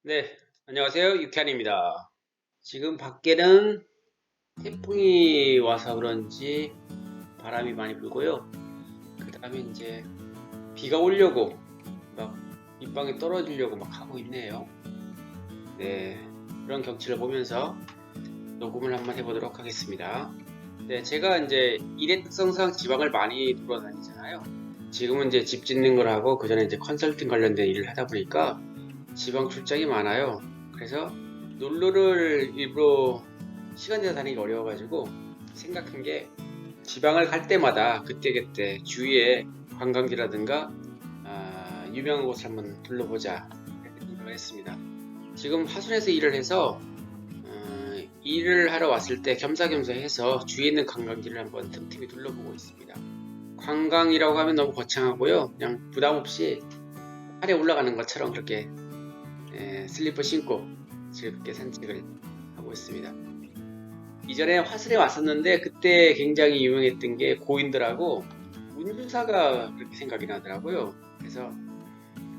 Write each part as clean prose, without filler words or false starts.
네, 안녕하세요. 유쾌한입니다. 지금 밖에는 태풍이 와서 그런지 바람이 많이 불고요. 그 다음에 이제 비가 오려고 막 밑방에 떨어지려고 막 하고 있네요. 네, 그런 경치를 보면서 녹음을 한번 해보도록 하겠습니다. 네, 제가 이제 일의 특성상 지방을 많이 돌아다니잖아요. 지금은 이제 집 짓는 걸 하고 그 전에 이제 컨설팅 관련된 일을 하다 보니까 지방 출장이 많아요. 그래서 놀러를 일부러 시간 내서 다니기 어려워가지고 생각한 게 지방을 갈 때마다 그때그때 주위에 관광지라든가 유명한 곳을 한번 둘러보자 이렇게 생각을 했습니다. 지금 화순에서 일을 해서 일을 하러 왔을 때 겸사겸사 해서 주위에 있는 관광지를 한번 틈틈이 둘러보고 있습니다. 관광이라고 하면 너무 거창하고요. 그냥 부담 없이 산에 올라가는 것처럼 그렇게 슬리퍼 신고 즐겁게 산책을 하고 있습니다. 이전에 화순에 왔었는데 그때 굉장히 유명했던 게 고인들하고 운주사가 그렇게 생각이 나더라고요. 그래서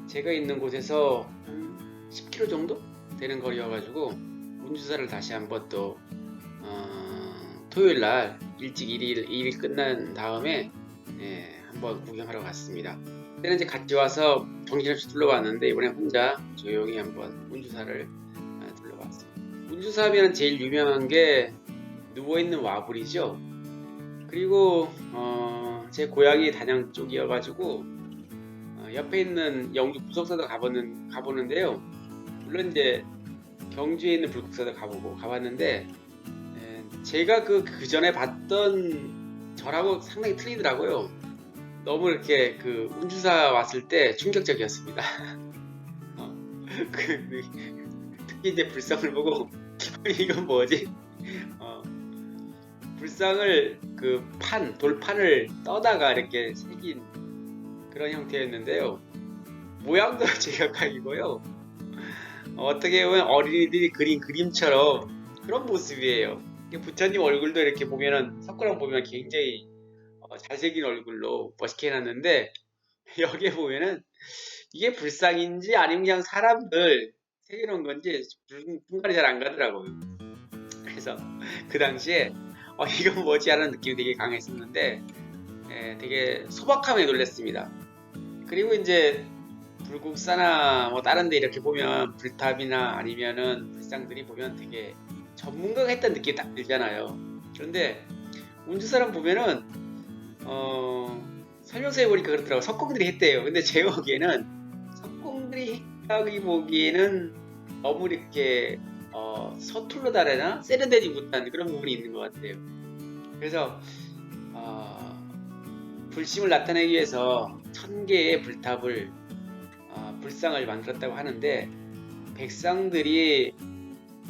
제가 있는 곳에서 한 10km 정도 되는 거리여가지고 운주사를 다시 한번 또 토요일 날 일찍 일이 끝난 다음에 한번 구경하러 갔습니다. 그때는 이제 같이 와서 정신없이 둘러봤는데 이번에 혼자 조용히 한번 운주사를 둘러봤습니다. 운주사 하면 제일 유명한 게 누워있는 와불이죠. 그리고 제 고향이 단양 쪽이어가지고 옆에 있는 영주 부석사도 가보는데요. 물론 이제 경주에 있는 불국사도 가봤는데 제가 그 전에 봤던 절하고 상당히 틀리더라고요. 너무 이렇게 그 운주사 왔을 때 충격적이었습니다. 특히 이제 불상을 보고 이건 뭐지? 어, 불상을 그 돌판을 떠다가 이렇게 새긴 그런 형태였는데요. 모양도 제각각이고요. 어떻게 보면 어린이들이 그린 그림처럼 그런 모습이에요. 부처님 얼굴도 이렇게 보면은 석굴랑 보면 굉장히 잘생긴 얼굴로 멋있게 해놨는데 여기에 보면은 이게 불상인지 아니면 그냥 사람들 새겨놓은 건지 분간이 잘 안 가더라고요. 그래서 그 당시에 이건 뭐지 하는 느낌이 되게 강했었는데 되게 소박함에 놀랐습니다. 그리고 이제 불국사나 뭐 다른 데 이렇게 보면 불탑이나 아니면은 불상들이 보면 되게 전문가가 했다는 느낌이 딱 들잖아요. 그런데 운주사람 보면은 설명서에 보니까 그렇더라고. 석공들이 했대요. 근데 제 보기에는 석공들이 했다기 보기에는 너무 이렇게 서툴러 다르나 세련되지 못한 그런 부분이 있는 것 같아요. 그래서 불심을 나타내기 위해서 1000개의 불탑을 불상을 만들었다고 하는데 백성들이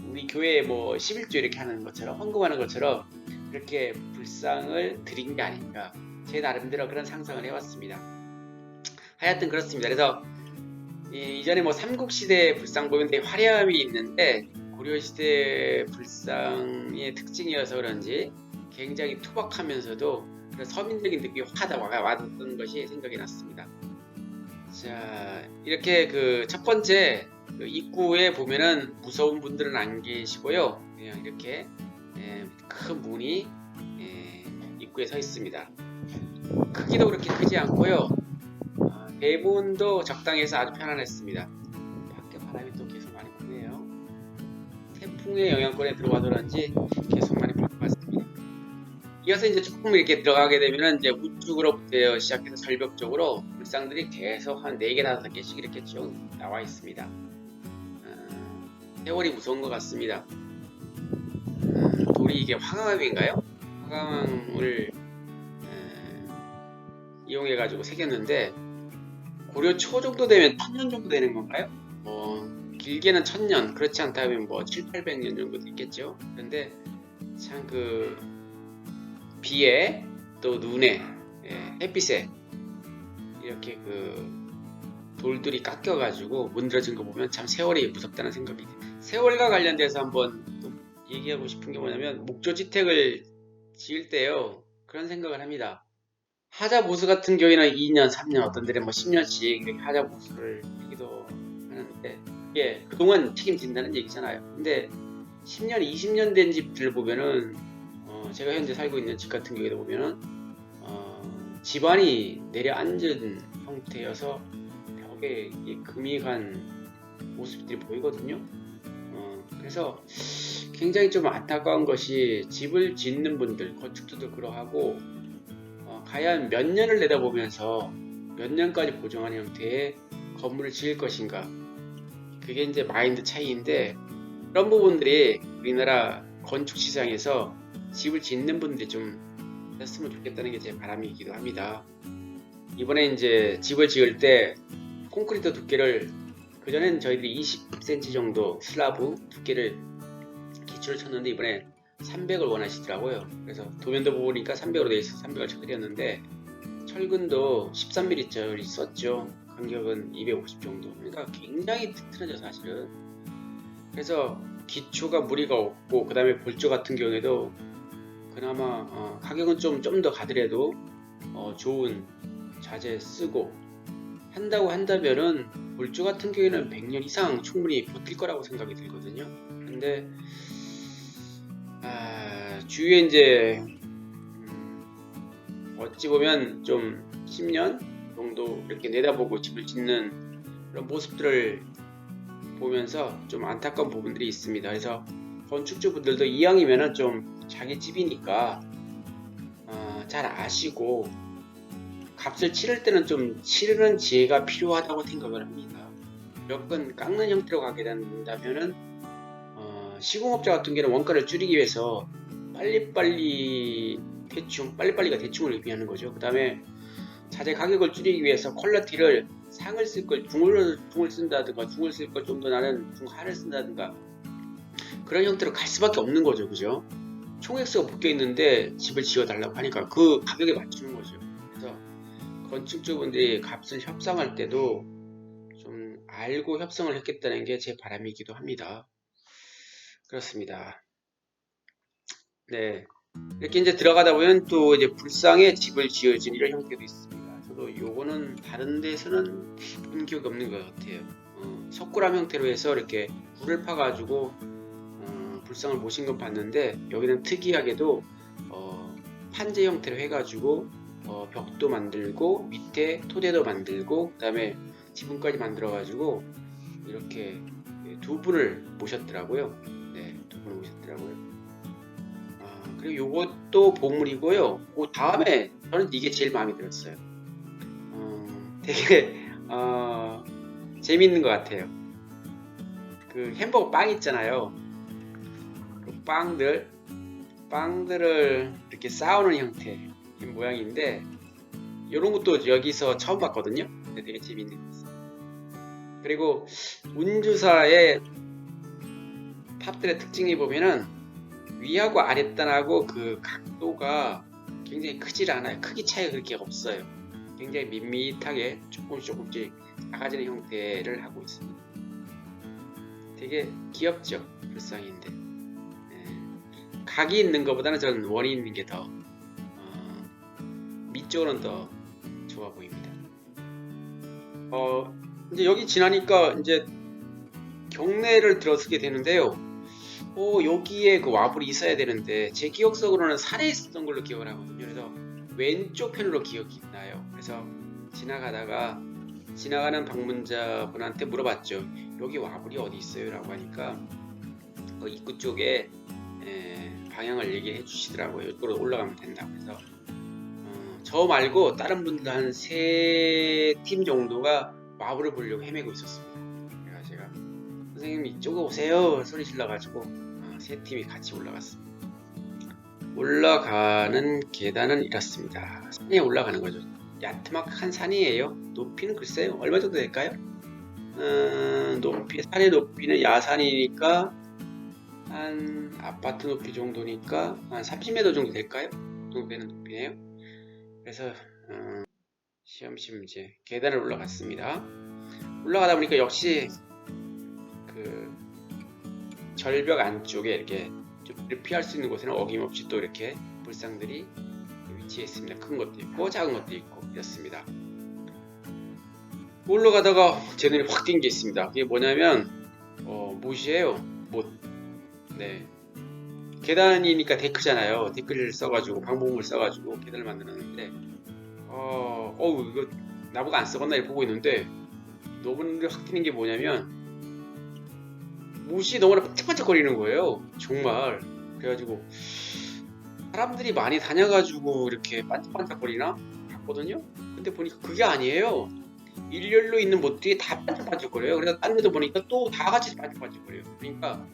우리 교회에 뭐 11조 이렇게 하는 것처럼 헌금하는 것처럼 이렇게 불상을 드린 게 아닌가 제 나름대로 그런 상상을 해왔습니다. 하여튼 그렇습니다. 그래서 이전에 뭐 삼국시대 불상 보면 되게 화려함이 있는데 고려시대 불상의 특징이어서 그런지 굉장히 투박하면서도 서민적인 느낌이 확 와닿던 것이 생각이 났습니다. 자, 이렇게 그 첫 번째 그 입구에 보면은 무서운 분들은 안 계시고요. 그냥 이렇게 큰 문이 입구에 서 있습니다. 크기도 그렇게 크지 않고요. 대문도 적당해서 아주 편안했습니다. 밖에 바람이 또 계속 많이 부네요. 태풍의 영향권에 들어와서 그런지 계속 많이 불 것 같습니다. 이어서 이제 조금 이렇게 들어가게 되면은 이제 우측으로부터 시작해서 절벽 쪽으로 불상들이 계속 한 4개, 5개씩 이렇게 쭉 나와 있습니다. 세월이 무서운 것 같습니다. 돌이 이게 화강암인가요? 화강을 이용해 가지고 새겼는데 고려 초 정도 되면 1000년 정도 되는 건가요? 길게는 1000년, 그렇지 않다면 뭐 7, 800년 정도도 있겠죠. 그런데 참 그 비에 또 눈에 햇빛에 이렇게 그 돌들이 깎여가지고 문드러진 거 보면 참 세월이 무섭다는 생각이 듭니다. 세월과 관련돼서 한번 또 얘기하고 싶은 게 뭐냐면 목조지택을 지을 때요 그런 생각을 합니다. 하자보수 같은 경우에는 2년, 3년, 어떤 데는 뭐 10년씩 이렇게 하자보수를 하기도 하는데 예, 그동안 책임진다는 얘기잖아요. 근데 10년, 20년 된 집들 보면은 제가 현재 살고 있는 집 같은 경우에도 보면은 집안이 내려앉은 형태여서 벽에 금이 간 모습들이 보이거든요. 그래서 굉장히 좀 안타까운 것이 집을 짓는 분들, 건축주도 그러하고 과연 몇 년을 내다보면서 몇 년까지 보정하는 형태의 건물을 지을 것인가, 그게 이제 마인드 차이인데, 그런 부분들이 우리나라 건축 시장에서 집을 짓는 분들이 좀 했으면 좋겠다는 게 제 바람이기도 합니다. 이번에 이제 집을 지을 때 콘크리트 두께를, 그전엔 저희들이 20cm 정도 슬라브 두께를 기초를 쳤는데 이번에 300을 원하시더라고요. 그래서 도면도 보니까 300으로 되어 있어서 300을 쳐드렸는데, 철근도 13mm짜리 썼죠. 간격은 250 정도. 그러니까 굉장히 튼튼하죠, 사실은. 그래서 기초가 무리가 없고, 그 다음에 볼조 같은 경우에도 그나마 가격은 좀 더 가더라도 좋은 자재 쓰고 한다고 한다면은, 볼조 같은 경우에는 100년 이상 충분히 버틸 거라고 생각이 들거든요. 근데 주위에 이제 어찌 보면 좀 10년 정도 이렇게 내다보고 집을 짓는 그런 모습들을 보면서 좀 안타까운 부분들이 있습니다. 그래서 건축주분들도 이왕이면은 좀 자기 집이니까 잘 아시고 값을 치를 때는 좀 치르는 지혜가 필요하다고 생각을 합니다. 무조건 깎는 형태로 가게 된다면은 시공업자 같은 경우는 원가를 줄이기 위해서 빨리빨리가 대충을 의미하는 거죠. 그 다음에 자재 가격을 줄이기 위해서 퀄리티를 상을 쓸 걸 중을 쓴다든가, 중을 쓸 걸 좀 더 나는 중하를 쓴다든가, 그런 형태로 갈 수밖에 없는 거죠. 그죠? 총액수가 묶여 있는데 집을 지어 달라고 하니까 그 가격에 맞추는 거죠. 그래서 건축주분들이 값을 협상할 때도 좀 알고 협상을 했겠다는 게 제 바람이기도 합니다. 그렇습니다. 네. 이렇게 이제 들어가다 보면 또 이제 불상에 집을 지어진 이런 형태도 있습니다. 저도 요거는 다른 데서는 본 기억이 없는 것 같아요. 석굴암 형태로 해서 이렇게 굴을 파가지고 불상을 모신 건 봤는데, 여기는 특이하게도 판재 형태로 해가지고 벽도 만들고 밑에 토대도 만들고 그 다음에 지붕까지 만들어가지고 이렇게 두 분을 모셨더라고요. 네, 두 분을 모셨더라고요. 그리고 요것도 보물이고요. 그 다음에 저는 이게 제일 마음에 들었어요. 되게 재밌는 것 같아요. 그 햄버거 빵 있잖아요. 그 빵들을 이렇게 쌓아놓은 형태의 모양인데, 이런 것도 여기서 처음 봤거든요. 근데 되게 재밌는 것 같아요. 그리고 운주사의 탑들의 특징이 보면은 위하고 아랫단하고 그 각도가 굉장히 크질 않아요. 크기 차이가 그렇게 없어요. 굉장히 밋밋하게 조금씩 작아지는 형태를 하고 있습니다. 되게 귀엽죠? 불상인데. 각이 있는 것보다는 저는 원이 있는 게 더 밑쪽으로는 더 좋아 보입니다. 이제 여기 지나니까 이제 경내를 들어서게 되는데요. 여기에 그 와불이 있어야 되는데, 제 기억 속으로는 산에 있었던 걸로 기억을 하거든요. 그래서 왼쪽 편으로 기억이 나요. 그래서 지나가는 방문자분한테 물어봤죠. 여기 와불이 어디 있어요? 라고 하니까 입구 쪽에 방향을 얘기해 주시더라고요. 이쪽으로 올라가면 된다고. 그래서 저 말고 다른 분들 한 3팀 정도가 와불을 보려고 헤매고 있었습니다. 그래서 제가 선생님 이쪽으로 오세요 소리 질러가지고 3팀이 같이 올라갔습니다. 올라가는 계단은 이렇습니다. 산에 올라가는 거죠. 야트막한 산이에요. 높이는 글쎄요 얼마 정도 될까요? 산의 높이는 야산이니까 한 아파트 높이 정도니까 한 30m 정도 될까요? 그 정도 되는 높이네요. 그래서 시험심 이제 계단을 올라갔습니다. 올라가다 보니까 역시 그 절벽 안쪽에 이렇게 좀 피할 수 있는 곳에는 어김없이 또 이렇게 불상들이 위치해 있습니다. 큰 것도 있고 작은 것도 있고 이렇습니다. 올라가다가 제 눈에 확 띈 게 있습니다. 그게 뭐냐면 못이에요. 못. 네. 계단이니까 데크잖아요. 데크를 써가지고 방범을 써가지고 계단을 만들었는데 이거 나보고 안 써봤나 이렇게 보고 있는데 너무 눈에 확 띄는 게 뭐냐면 못이 너무나 반짝반짝거리는 거예요. 정말. 그래가지고 사람들이 많이 다녀가지고 이렇게 반짝반짝거리나 봤거든요. 근데 보니까 그게 아니에요. 일렬로 있는 못들이 다 반짝반짝거려요. 그래서 딴 데도 보니까 또 다 같이 반짝반짝거려요. 그러니까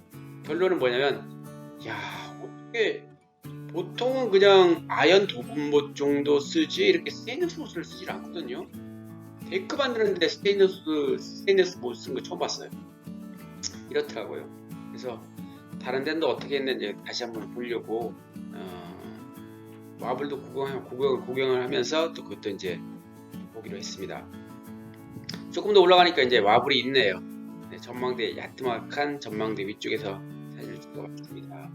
결론은 뭐냐면 야 어떻게 보통은 그냥 아연 도금못 정도 쓰지 이렇게 스테인리스 못을 쓰질 않거든요. 데크 만드는데 스테인리스 못 쓴 거 처음 봤어요. 이렇더라고요. 그래서 다른 데는 어떻게 했는지 다시 한번 보려고 마블도 구경을 하면서 또 그것도 이제 보기로 했습니다. 조금 더 올라가니까 이제 마블이 있네요. 네, 전망대 야트막한 전망대 위쪽에서 사진을 찍어봤습니다.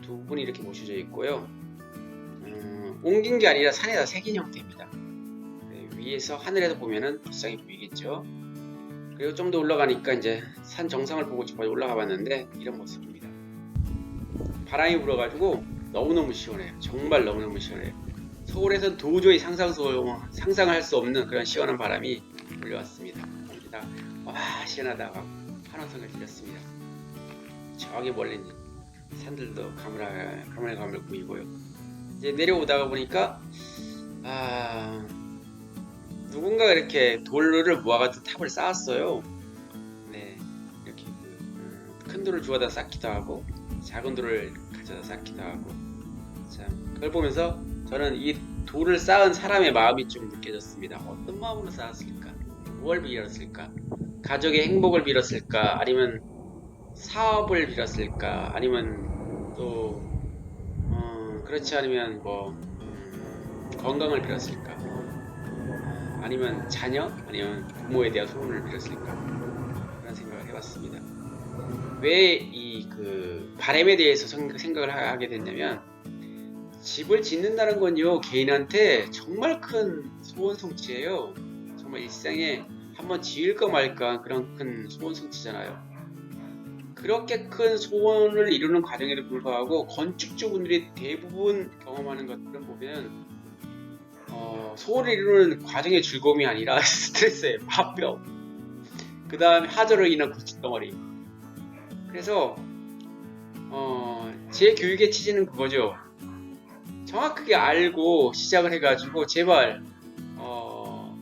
두 분이 이렇게 모셔져 있고요. 옮긴 게 아니라 산에다 새긴 형태입니다. 네, 위에서 하늘에서 보면은 불쌍히 보이겠죠. 그리고 좀 더 올라가니까 이제 산 정상을 보고 지금까지 올라가 봤는데 이런 모습입니다. 바람이 불어가지고 너무너무 시원해요. 정말 너무너무 시원해요. 서울에서는 도저히 상상할 수 없는 그런 시원한 바람이 불려왔습니다. 와 시원하다가 환호성을 질렀습니다. 저기 멀리 산들도 가물가물 보이고요. 이제 내려오다가 보니까 누군가 이렇게 돌을 모아가지고 탑을 쌓았어요. 네, 이렇게 큰 돌을 주워다 쌓기도 하고 작은 돌을 가져다 쌓기도 하고 참 그걸 보면서 저는 이 돌을 쌓은 사람의 마음이 좀 느껴졌습니다. 어떤 마음으로 쌓았을까? 무엇을 빌었을까? 가족의 행복을 빌었을까? 아니면 사업을 빌었을까? 아니면 또 그렇지 않으면 뭐 건강을 빌었을까? 아니면 자녀? 아니면 부모에 대한 소원을 빌었을까? 그런 생각을 해봤습니다. 왜 이 그 바람에 대해서 생각을 하게 됐냐면 집을 짓는다는 건요 개인한테 정말 큰 소원 성취예요. 정말 일생에 한번 지을까 말까 그런 큰 소원 성취잖아요. 그렇게 큰 소원을 이루는 과정에도 불구하고 건축주분들이 대부분 경험하는 것들은 보면 소원을 이루는 과정의 즐거움이 아니라 스트레스예요. 화병 그 다음에 하저로 인한 고집덩어리. 그래서 제 교육의 취지는 그거죠. 정확하게 알고 시작을 해가지고 제발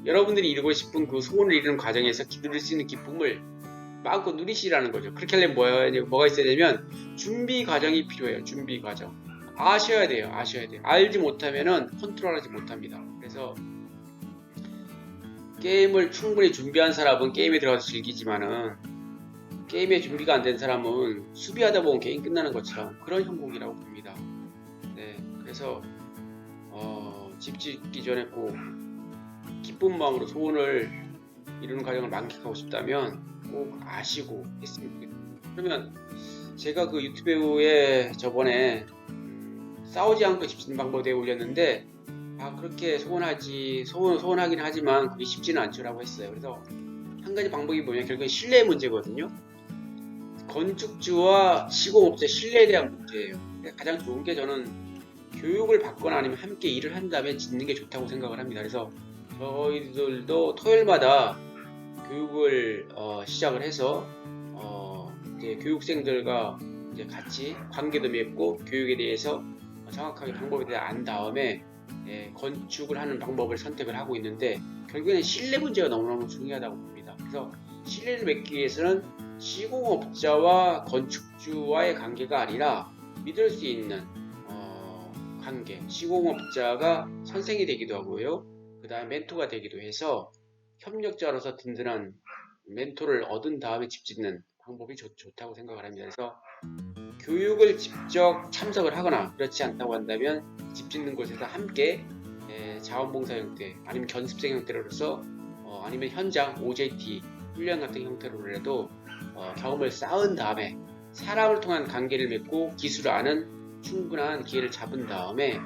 여러분들이 이루고 싶은 그 소원을 이루는 과정에서 누릴 수 있는 기쁨을 마음껏 누리시라는 거죠. 그렇게 하려면 뭐가 있어야 되면 준비 과정이 필요해요. 준비 과정. 아셔야 돼요. 알지 못하면은 컨트롤하지 못합니다. 그래서 게임을 충분히 준비한 사람은 게임에 들어가서 즐기지만은 게임에 준비가 안 된 사람은 수비하다 보면 게임 끝나는 것처럼 그런 형국이라고 봅니다. 네, 그래서 집 짓기 전에 꼭 기쁜 마음으로 소원을 이루는 과정을 만끽하고 싶다면 꼭 아시고 했으면 좋겠습니다. 그러면 제가 그 유튜브에 저번에 싸우지 않고 집 짓는 방법에 올렸는데 그렇게 소원하긴 하지만 그게 쉽지는 않죠라고 했어요. 그래서 한 가지 방법이 뭐냐면 결국은 신뢰의 문제거든요. 건축주와 시공업체 신뢰에 대한 문제예요. 가장 좋은 게 저는 교육을 받거나 아니면 함께 일을 한 다음에 짓는 게 좋다고 생각을 합니다. 그래서 저희들도 토요일마다 교육을 시작을 해서 이제 교육생들과 이제 같이 관계도 맺고 교육에 대해서 정확하게 방법에 대해 안 다음에 건축을 하는 방법을 선택을 하고 있는데 결국에는 신뢰 문제가 너무너무 중요하다고 봅니다. 그래서 신뢰를 맺기 위해서는 시공업자와 건축주와의 관계가 아니라 믿을 수 있는 관계, 시공업자가 선생이 되기도 하고요. 그 다음에 멘토가 되기도 해서 협력자로서 든든한 멘토를 얻은 다음에 집 짓는 방법이 좋다고 생각을 합니다. 그래서 교육을 직접 참석을 하거나 그렇지 않다고 한다면 집 짓는 곳에서 함께 자원봉사 형태 아니면 견습생 형태로서 아니면 현장 OJT 훈련 같은 형태로라도 경험을 쌓은 다음에 사람을 통한 관계를 맺고 기술을 아는 충분한 기회를 잡은 다음에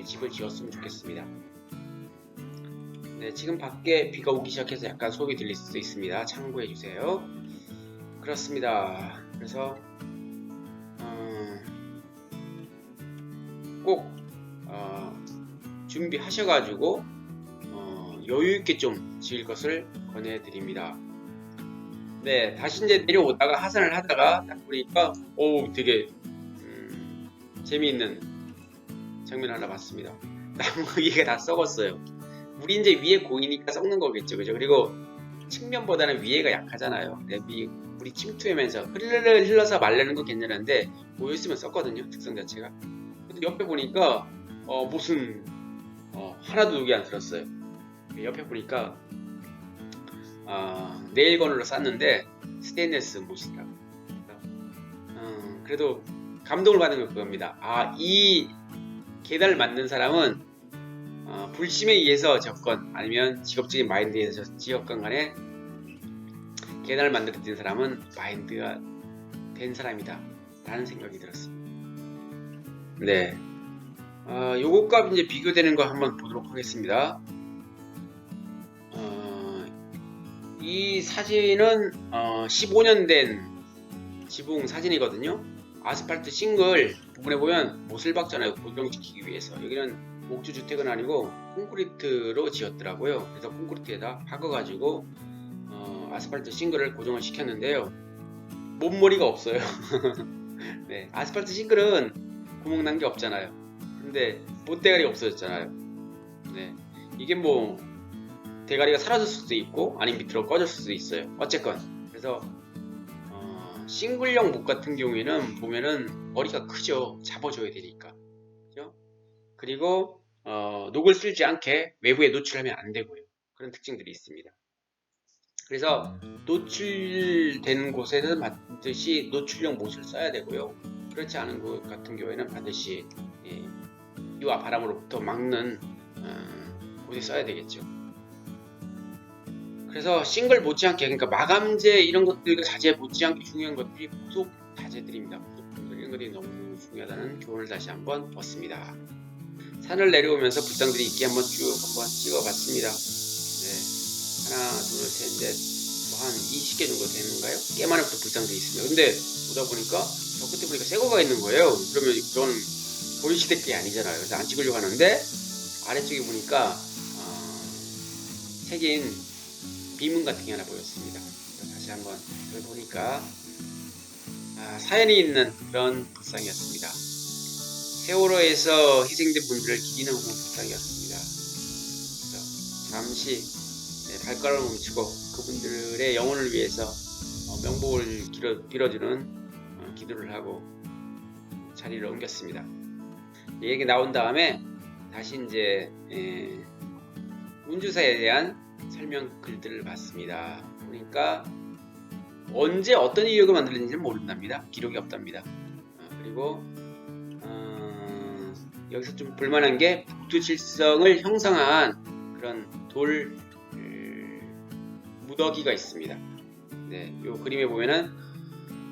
집을 지었으면 좋겠습니다. 네, 지금 밖에 비가 오기 시작해서 약간 소음이 들릴 수도 있습니다. 참고해 주세요. 그렇습니다. 그래서 꼭 준비하셔가지고 여유있게 좀 지을 것을 권해드립니다. 네, 다시 이제 내려오다가 하산을 하다가 딱 보니까 되게 재미있는 장면 하나 봤습니다. 나무 위에가 다 썩었어요. 물이 이제 위에 고이니까 썩는 거겠죠, 그죠? 그리고 측면보다는 위에가 약하잖아요. 네, 물이 침투하면서 흘러서 말르는 건 괜찮은데 고였으면 썩거든요, 특성 자체가. 근데 옆에 보니까 무슨 하나도 녹이 안 들었어요. 옆에 보니까 네일건으로 쌌는데 스테인리스 못이더라고요. 그래도 감동을 받는 건 그겁니다. 이 계단을 만든 사람은 불심에 의해서 접건 아니면 직업적인 마인드에 의해서 지었건 간에 계단을 만들어진 사람은 마인드가 된 사람이다 라는 생각이 들었습니다. 네, 요것과 이제 비교되는 거 한번 보도록 하겠습니다. 이 사진은 15년 된 지붕 사진이거든요. 아스팔트 싱글 부분에 보면 못을 박잖아요, 고정시키기 위해서. 여기는 목조 주택은 아니고 콘크리트로 지었더라고요. 그래서 콘크리트에다 박아가지고 아스팔트 싱글을 고정을 시켰는데요. 몸머리가 없어요. 네, 아스팔트 싱글은 구멍 난 게 없잖아요. 근데 못대가리가 없어졌잖아요. 네, 이게 뭐 대가리가 사라졌을 수도 있고 아니면 밑으로 꺼졌을 수도 있어요. 어쨌건 그래서 싱글형 목 같은 경우에는 보면은 머리가 크죠. 잡아줘야 되니까. 그죠? 그리고 녹을 쓸지 않게 외부에 노출하면 안 되고요. 그런 특징들이 있습니다. 그래서 노출된 곳에는 반드시 노출형 못을 써야 되고요. 그렇지 않은 곳 같은 경우에는 반드시 비와 바람으로부터 막는 곳에 써야 되겠죠. 그래서 싱글 못지않게, 그러니까 마감재 이런 것들과 자재 못지않게 중요한 것들이 부속 자재들입니다. 부속품들 이런 것들이 너무 중요하다는 교훈을 다시 한번 얻습니다. 산을 내려오면서 불상들이 있게 한번 쭉 한번 찍어봤습니다. 네, 하나, 둘, 셋, 넷, 뭐 한 20개 정도 되는가요? 꽤 많은 불상들이 있습니다. 근데 보다 보니까 저 끝에 보니까 새거가 있는 거예요. 그러면 이건 고려시대 게 아니잖아요. 그래서 안 찍으려고 하는데 아래쪽에 보니까 새긴 비문 같은 게 하나 보였습니다. 다시 한번 보니까 사연이 있는 그런 불상이었습니다. 세월호에서 희생된 분들을 기리는 불상이었습니다. 그래서 잠시 발걸음을 멈추고 그분들의 영혼을 위해서 명복을 빌어주는 기도를 하고 자리를 옮겼습니다. 이 얘기 나온 다음에 다시 이제 운주사에 대한 설명 글들을 봤습니다. 보니까 언제 어떤 이유가 만들어진지는 모른답니다. 기록이 없답니다. 그리고 여기서 좀 볼만한 게 북두칠성을 형성한 그런 돌 무더기가 있습니다. 네, 이 그림에 보면은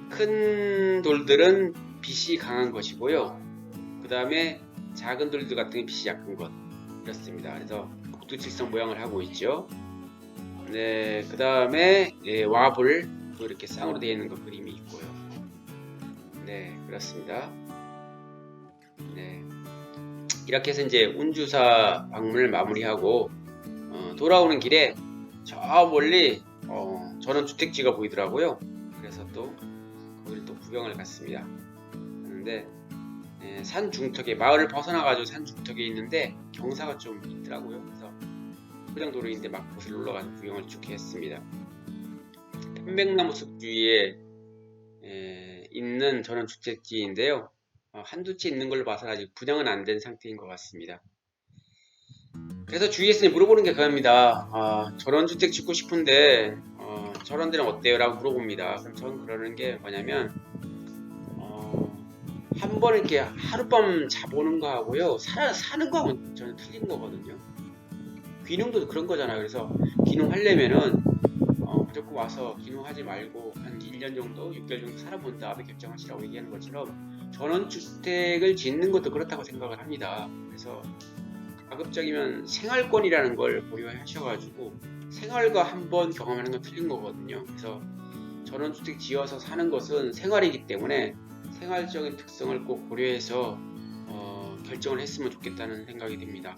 큰 돌들은 빛이 강한 것이고요. 그 다음에 작은 돌들 같은 게 빛이 약한 것, 이렇습니다. 그래서 북두칠성 모양을 하고 있죠. 네, 그 다음에 와불도 이렇게 쌍으로 되어 있는 거 그림이 있고요. 네, 그렇습니다. 네, 이렇게 해서 이제 운주사 방문을 마무리하고 돌아오는 길에 저 멀리 전원 주택지가 보이더라고요. 그래서 또 거기를 또 구경을 갔습니다. 그런데 산 중턱에, 마을을 벗어나가지고 산 중턱에 있는데 경사가 좀 있더라고요. 그래서 포장도로인데 막 곳을 올라가서 구경을 쭉 했습니다. 편백나무 숲 주위에 있는 전원 주택지인데요. 한두 채 있는 걸로 봐서 아직 분양은 안 된 상태인 것 같습니다. 그래서 주위에서 물어보는 게 그겁니다. 전원주택 짓고 싶은데 저런 데는 어때요? 라고 물어봅니다. 그럼 저는 그러는 게 뭐냐면 한 번 이렇게 하룻밤 자보는 거하고요, 사는 거하고는 저는 틀린 거거든요. 귀농도 그런 거잖아요. 그래서 귀농하려면은 무조건 와서 귀농하지 말고 한 1년 정도, 6개월 정도 살아본 다음에 결정하시라고 얘기하는 것처럼 전원주택을 짓는 것도 그렇다고 생각을 합니다. 그래서 가급적이면 생활권이라는 걸 고려하셔가지고 생활과 한번 경험하는 건 틀린 거거든요. 그래서 전원주택 지어서 사는 것은 생활이기 때문에 생활적인 특성을 꼭 고려해서 결정을 했으면 좋겠다는 생각이 듭니다.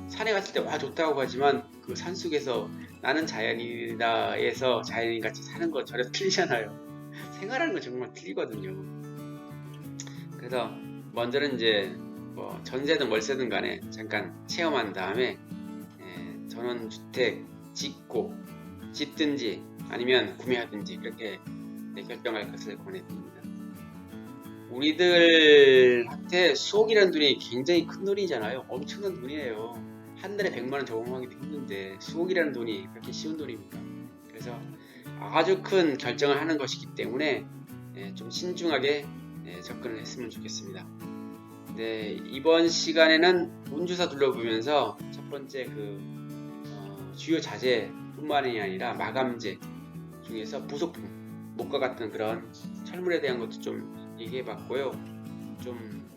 산에 갔을 때 와 좋다고 하지만 그 산속에서 나는 자연인이다에서 자연인 같이 사는 거 전혀 틀리잖아요. 생활하는 건 정말 틀리거든요. 그래서 먼저는 이제 뭐 전세든 월세든 간에 잠깐 체험한 다음에 전원주택 짓든지 아니면 구매하든지 그렇게 결정할 것을 권해드립니다. 우리들한테 수억이라는 돈이 굉장히 큰 돈이잖아요. 엄청난 돈이에요. 한 달에 100만원 저금하기도 힘든데 수억이라는 돈이 그렇게 쉬운 돈입니까? 그래서 아주 큰 결정을 하는 것이기 때문에 좀 신중하게 접근을 했으면 좋겠습니다. 네, 이번 시간에는 운주사 둘러보면서 첫 번째 주요 자재 뿐만이 아니라 마감재 중에서 부속품, 목과 같은 그런 철물에 대한 것도 좀 얘기해 봤고요. 좀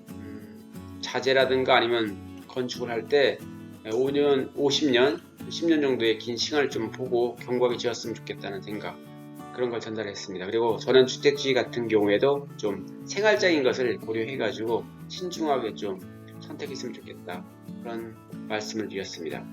자재라든가 아니면 건축을 할 때 5년, 50년, 10년 정도의 긴 시간을 좀 보고 견고하게 지었으면 좋겠다는 생각, 그런 걸 전달했습니다. 그리고 전원주택지 같은 경우에도 좀 생활적인 것을 고려해 가지고 신중하게 좀 선택했으면 좋겠다, 그런 말씀을 드렸습니다.